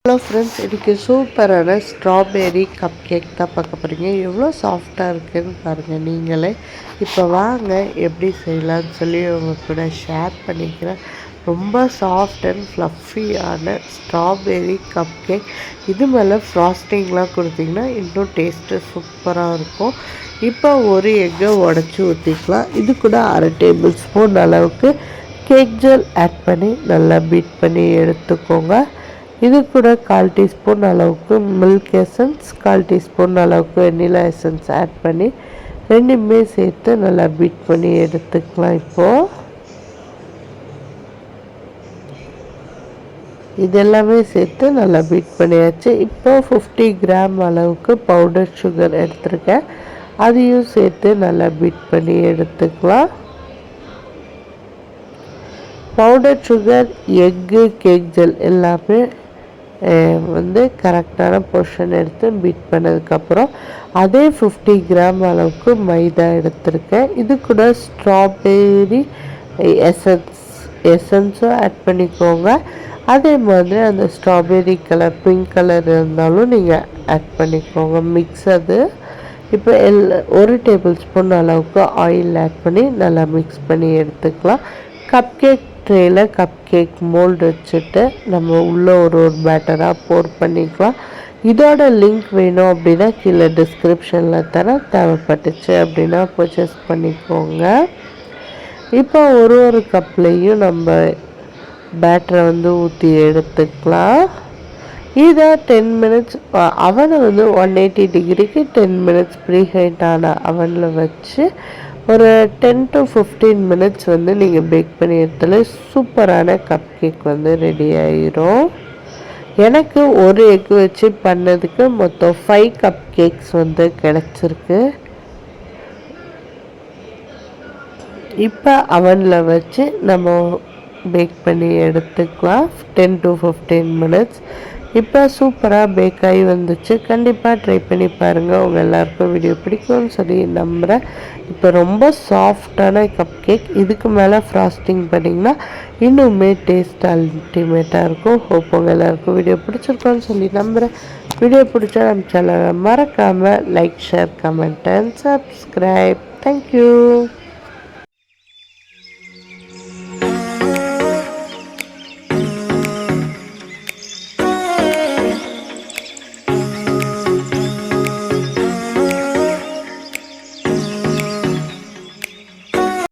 Hello friends, இன்றைக்கி சூப்பரான strawberry cup cake தான் பார்க்க போகிறீங்க. எவ்வளோ சாஃப்டாக இருக்குதுன்னு பாருங்கள் நீங்களே. இப்போ வாங்க எப்படி செய்யலான்னு சொல்லி உங்கள் கூட ஷேர் பண்ணிக்கிறேன். ரொம்ப சாஃப்ட் அண்ட் ஃப்ளஃபியான ஸ்ட்ராபெர்ரி கப் கேக். இது மேலே ஃப்ராஸ்டிங்லாம் கொடுத்திங்கன்னா இன்னும் டேஸ்ட்டு சூப்பராக இருக்கும். இப்போ ஒரு எக்கை உடச்சி ஊற்றிக்கலாம். இது கூட 1/2 டேபிள் ஸ்பூன் அளவுக்கு கேக் ஜெல் ஆட் பண்ணி நல்லா பீட் பண்ணி எடுத்துக்கோங்க. இது கூட 1/4 டீஸ்பூன் அளவுக்கு மில்க் எசன்ஸ், 1/4 டீஸ்பூன் அளவுக்கு வெண்ணிலா எசன்ஸ் ஆட் பண்ணி ரெண்டுமே சேர்த்து நல்லா பீட் பண்ணி எடுத்துக்கலாம். இப்போது இதெல்லாமே சேர்த்து நல்லா பீட் பண்ணியாச்சு. இப்போது 50 கிராம் அளவுக்கு பவுடர் சுகர் எடுத்துருக்கேன். அதையும் சேர்த்து நல்லா பீட் பண்ணி எடுத்துக்கலாம். Powder sugar, egg, cake gel எல்லாமே கரெக்டான போர்ஷன் எடுத்து பீட் பண்ணதுக்கப்புறம் அதே 50 கிராம் அளவுக்கு மைதா எடுத்திருக்கேன். இது கூட ஸ்ட்ராபெர்ரி எசன்ஸும் ஆட் பண்ணிக்கோங்க. அதே மாதிரி அந்த ஸ்ட்ராபெர்ரி கலர் பிங்க் கலர் இருந்தாலும் நீங்கள் ஆட் பண்ணிக்கோங்க. மிக்ஸ் அது. இப்போ 1 டேபிள் ஸ்பூன் அளவுக்கு ஆயில் ஆட் பண்ணி நல்லா மிக்ஸ் பண்ணி எடுத்துக்கலாம். கப் கேக் ட்ரேயில் கப் கேக் மோல்டு வச்சுட்டு நம்ம உள்ளே ஒரு பேட்டராக போர் பண்ணிக்கலாம். இதோட லிங்க் வேணும் அப்படின்னா கீழே டிஸ்கிரிப்ஷனில் தரேன். தேவைப்பட்டுச்சு அப்படின்னா பர்ச்சேஸ் பண்ணிக்கோங்க. இப்போ ஒரு கப்லேயும் நம்ம பேட்டரை ஊற்றி எடுத்துக்கலாம். இதை 10 மினிட்ஸ் அவனை 180 டிகிரிக்கு 10 மினிட்ஸ் ப்ரீ ஹீட்டான அவனில் வச்சு ஒரு 10 to 15 மினிட்ஸ் நீங்கள் பேக் பண்ணி எடுத்தாலே சூப்பரான கப் கேக் ரெடி ஆயிரும். எனக்கு ஒரு எக் வச்சு பண்ணதுக்கு மொத்தம் 5 கப் கேக்ஸ் கிடச்சிருக்கு. இப்போ அவனில் வச்சு நம்ம பேக் பண்ணி எடுத்துக்கலாம் 10 to 15 மினிட்ஸ். இப்போ சூப்பராக பேக் ஆகி வந்துச்சு. கண்டிப்பாக ட்ரை பண்ணி பாருங்கள். உங்கள் எல்லாருக்கும் வீடியோ பிடிக்கும்னு சொல்லி நம்புகிறேன். இப்போ ரொம்ப சாஃப்டான கப் கேக். இதுக்கு மேலே ஃப்ராஸ்டிங் பண்ணிங்கன்னா இன்னுமே டேஸ்ட் அல்டிமேட்டாக இருக்கும். ஹோப் உங்கள் எல்லாருக்கும் வீடியோ பிடிச்சிருக்கோன்னு சொல்லி நம்புகிறேன். வீடியோ பிடிச்சா நம்ம சேனலை மறக்காமல் like, share, comment and subscribe. Thank you.